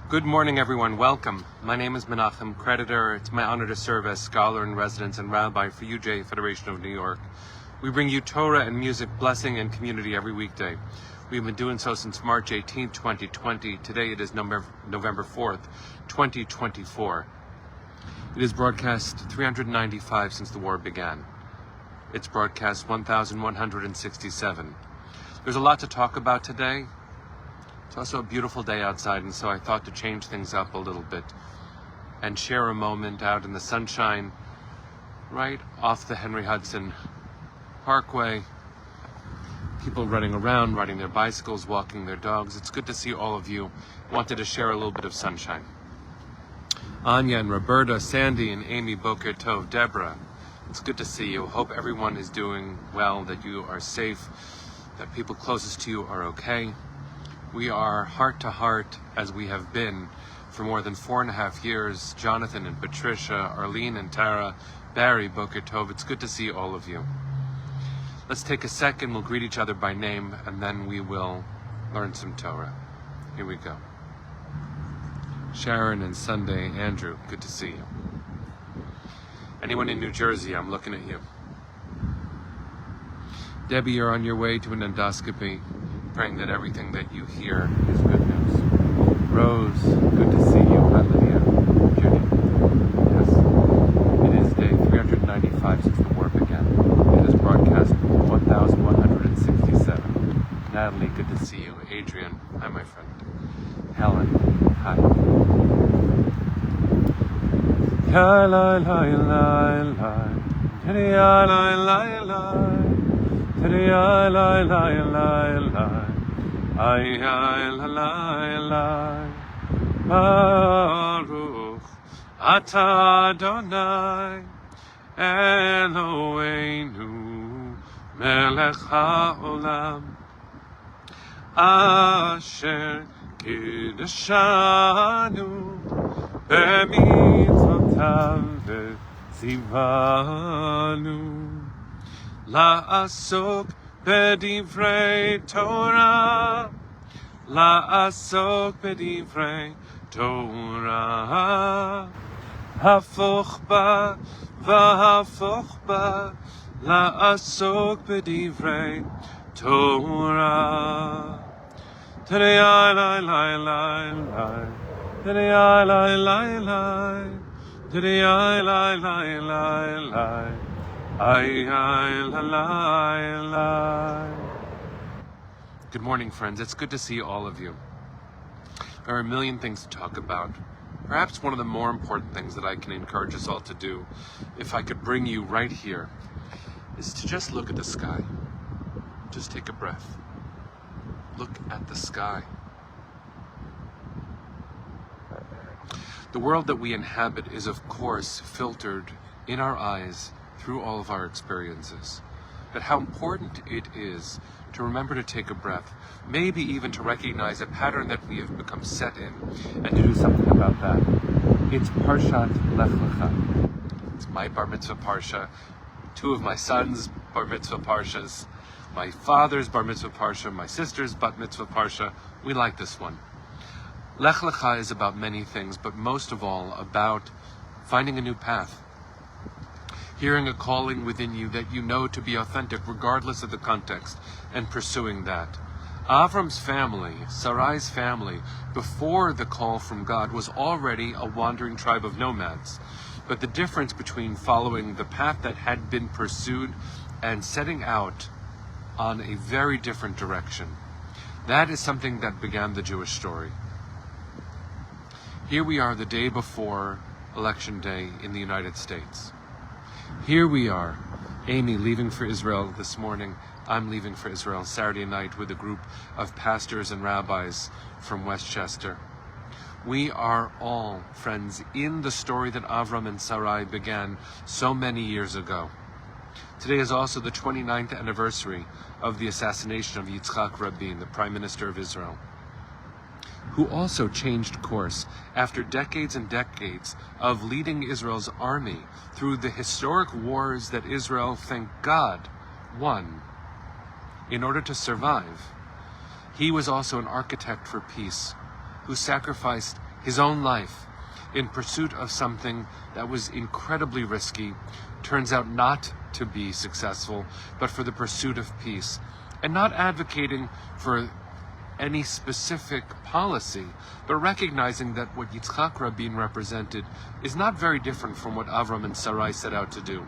Good morning, everyone. Welcome. My name is Menachem Creditor. It's my honor to serve as scholar in residence and rabbi for UJ Federation of New York. We bring you Torah and music, blessing, and community every weekday. We've been doing so since March 18, 2020. Today it is November 4th, 2024. It is broadcast 395 since the war began. It's broadcast 1,167. There's a lot to talk about today. It's also a beautiful day outside, and so I thought to change things up a little bit and share a moment out in the sunshine right off the Henry Hudson Parkway. People running around, riding their bicycles, walking their dogs. It's good to see all of you. Wanted to share a little bit of sunshine. Anya and Roberta, Sandy and Amy, Boker Tov, Deborah. It's good to see you. Hope everyone is doing well, that you are safe, that people closest to you are okay. We are heart to heart, as we have been for more than 4.5 years. Jonathan and Patricia, Arlene and Tara, Barry, Boker Tov. It's good to see all of you. Let's take a second. We'll greet each other by name, and then we will learn some Torah. Here we go. Sharon and Sunday, Andrew, good to see you. Anyone in New Jersey, I'm looking at you. Debbie, you're on your way to an endoscopy. Praying that everything that you hear is good news. Rose, good to see you. Hi, Lydia. Judy. Yes. It is day 395 since the war began. It is broadcast 1,167. Natalie, good to see you. Adrian, hi, my friend. Helen, hi. La la la la la. La la la la. La la la la la. Ay ay la la la. Baruch Atah Adonai Eloheinu Melech haolam Asher Kiddushanu B'mitzvotav v'tzivanu La'asok b'divrei Torah, La'asok b'divrei Torah, Hafoch ba v'hafoch ba, La'asok b'divrei Torah. Today I lie, lie, lie, lie. Today I lie, lie, lie. Today I lie, lie, lie, lie. Ay, ay, la, la, la. Good morning, friends. It's good to see all of you. There are a million things to talk about. Perhaps one of the more important things that I can encourage us all to do, if I could bring you right here, is to just look at the sky. Just take a breath. Look at the sky. The world that we inhabit is, of course, filtered in our eyes through all of our experiences. But how important it is to remember to take a breath, maybe even to recognize a pattern that we have become set in, and to do something about that. It's Parshat Lech Lecha. It's my bar mitzvah parsha, two of my sons' bar mitzvah parshas, my father's bar mitzvah parsha, my sister's bat mitzvah parsha. We like this one. Lech Lecha is about many things, but most of all about finding a new path. Hearing a calling within you that you know to be authentic regardless of the context, and pursuing that. Avram's family, Sarai's family, before the call from God was already a wandering tribe of nomads. But the difference between following the path that had been pursued and setting out on a very different direction, that is something that began the Jewish story. Here we are the day before Election Day in the United States. Here we are, Amy leaving for Israel this morning. I'm leaving for Israel Saturday night with a group of pastors and rabbis from Westchester. We are all, friends, in the story that Avram and Sarai began so many years ago. Today is also the 29th anniversary of the assassination of Yitzhak Rabin, the Prime Minister of Israel, who also changed course after decades and decades of leading Israel's army through the historic wars that Israel, thank God, won in order to survive. He was also an architect for peace, who sacrificed his own life in pursuit of something that was incredibly risky, turns out not to be successful, but for the pursuit of peace, and not advocating for any specific policy, but recognizing that what Yitzhak Rabin represented is not very different from what Avram and Sarai set out to do,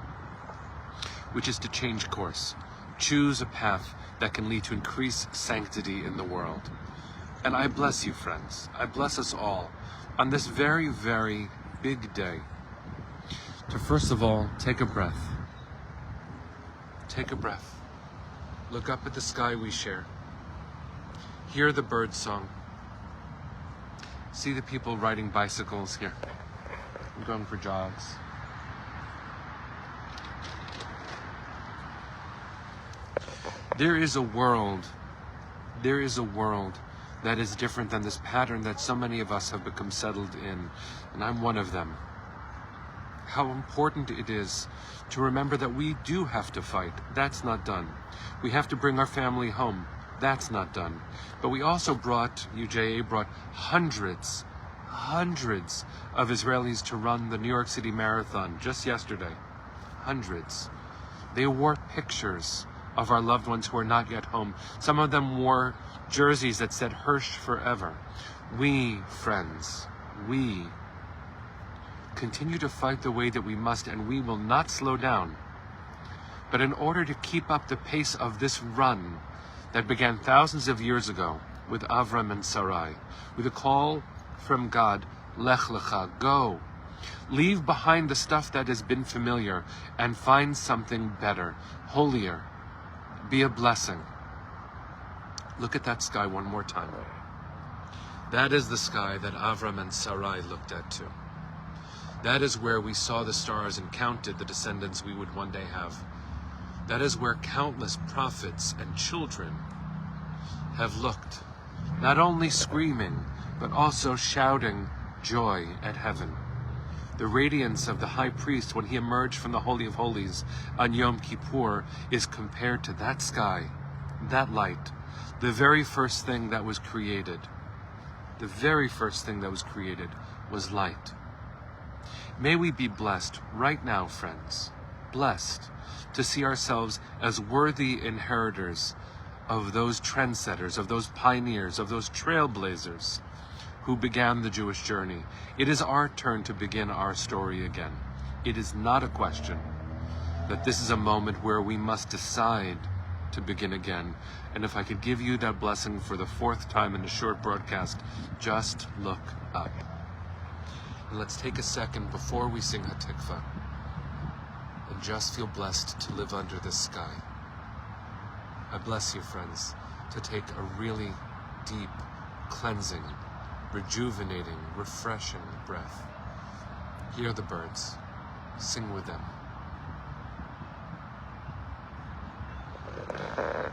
which is to change course, choose a path that can lead to increased sanctity in the world. And I bless you, friends. I bless us all on this very, very big day to first of all take a breath. Take a breath. Look up at the sky we share. Hear the bird song. See the people riding bicycles here. I'm going for jogs. There is a world that is different than this pattern that so many of us have become settled in, and I'm one of them. How important it is to remember that we do have to fight. That's not done. We have to bring our family home. That's not done. But we also UJA brought hundreds of Israelis to run the New York City Marathon just yesterday. Hundreds. They wore pictures of our loved ones who are not yet home. Some of them wore jerseys that said Hirsch forever. We, friends, we continue to fight the way that we must, and we will not slow down. But in order to keep up the pace of this run that began thousands of years ago with Avram and Sarai, with a call from God, Lech Lecha, go. Leave behind the stuff that has been familiar and find something better, holier. Be a blessing. Look at that sky one more time. That is the sky that Avram and Sarai looked at too. That is where we saw the stars and counted the descendants we would one day have. That is where countless prophets and children have looked, not only screaming, but also shouting joy at heaven. The radiance of the high priest when he emerged from the Holy of Holies on Yom Kippur is compared to that sky, that light, the very first thing that was created. The very first thing that was created was light. May we be blessed right now, friends, blessed to see ourselves as worthy inheritors of those trendsetters, of those pioneers, of those trailblazers who began the Jewish journey. It is our turn to begin our story again. It is not a question that this is a moment where we must decide to begin again. And if I could give you that blessing for the fourth time in a short broadcast, just look up. And let's take a second before we sing Hatikva and just feel blessed to live under this sky. I bless you, friends, to take a really deep, cleansing, rejuvenating, refreshing breath. Hear the birds. Sing with them.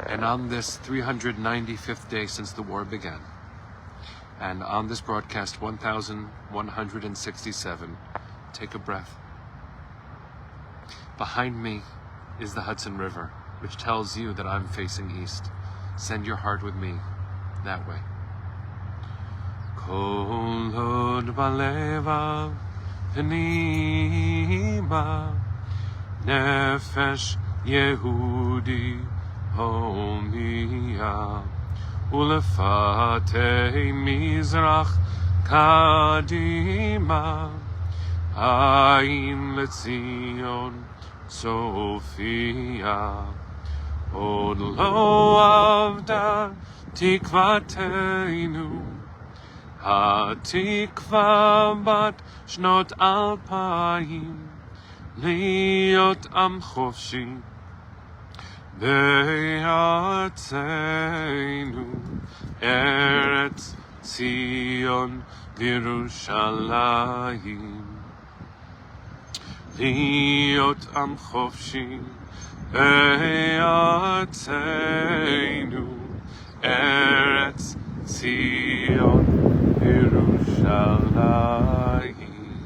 And on this 395th day since the war began, and on this broadcast 1167, take a breath. Behind me is the Hudson River, which tells you that I'm facing east. Send your heart with me that way. Kol hod balevav pnima nefesh Yehudi homiya ulefatei mizrach kadima ayin letzion Sophia Od lo avda tikvateinu Hatikva bat shnot alpayim Liot am chofshi Be'atzenu Eretz Zion Yerushalayim Liot am chofshi Be'atzenu Eretz Zion Yerushalayim.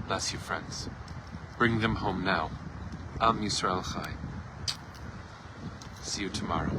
Bless you, friends. Bring them home now. Am Yisrael Chai. See you tomorrow.